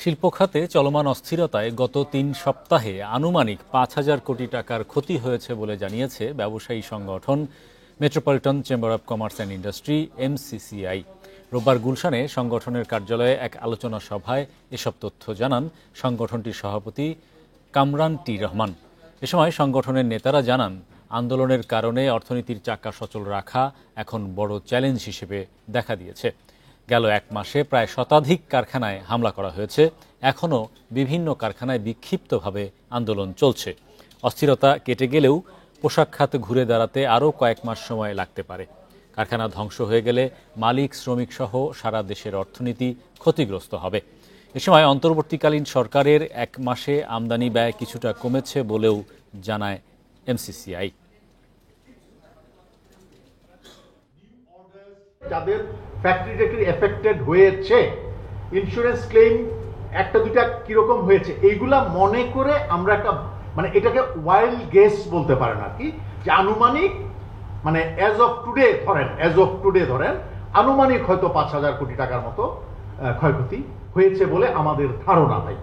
শিল্প খাতে চলমান অস্থিরতায় গত ৩ সপ্তাহে আনুমানিক ৫,০০০ কোটি টাকার ক্ষতি হয়েছে বলে জানিয়েছে ব্যবসায়ী সংগঠন metropolitan chamber of commerce and industry MCCI. রোববার গুলশানে সংগঠনের কার্যালয়ে এক আলোচনা সভায় এসব তথ্য জানান সংগঠনটির সভাপতি কামরান টি রহমান। এ সময় সংগঠনের নেতারা জানান, আন্দোলনের কারণে অর্থনীতির চাকা সচল রাখা এখন বড় চ্যালেঞ্জ হিসেবে দেখা দিয়েছে। গেল এক মাসে প্রায় শতাধিক কারখানায় হামলা করা হয়েছে। এখনও বিভিন্ন কারখানায় বিক্ষিপ্তভাবে আন্দোলন চলছে। অস্থিরতা কেটে গেলেও পোশাক খাত ঘুরে দাঁড়াতে আরও কয়েক মাস সময় লাগতে পারে। কারখানা ধ্বংস হয়ে গেলে মালিক, শ্রমিক সহ সারা দেশের অর্থনীতি ক্ষতিগ্রস্ত হবে। এ সময় অন্তর্বর্তীকালীন সরকারের এক মাসে আমদানি ব্যয় কিছুটা কমেছে বলেও জানায় এমসিসিআই। যাদের ফ্যাক্টরি এফেক্টেড হয়েছে, ইন্স্যুরেন্স ক্লেম একটা দুটা কিরকম হয়েছে, এইগুলা মনে করে আমরা একটা এটাকে ওয়াইল্ড গেস বলতে পারেন আর কি, যে আনুমানিক অ্যাজ অফ টুডে ধরেন আনুমানিক হয়তো ৫,০০০ কোটি টাকার মতো ক্ষয়ক্ষতি হয়েছে বলে আমাদের ধারণা ভাই।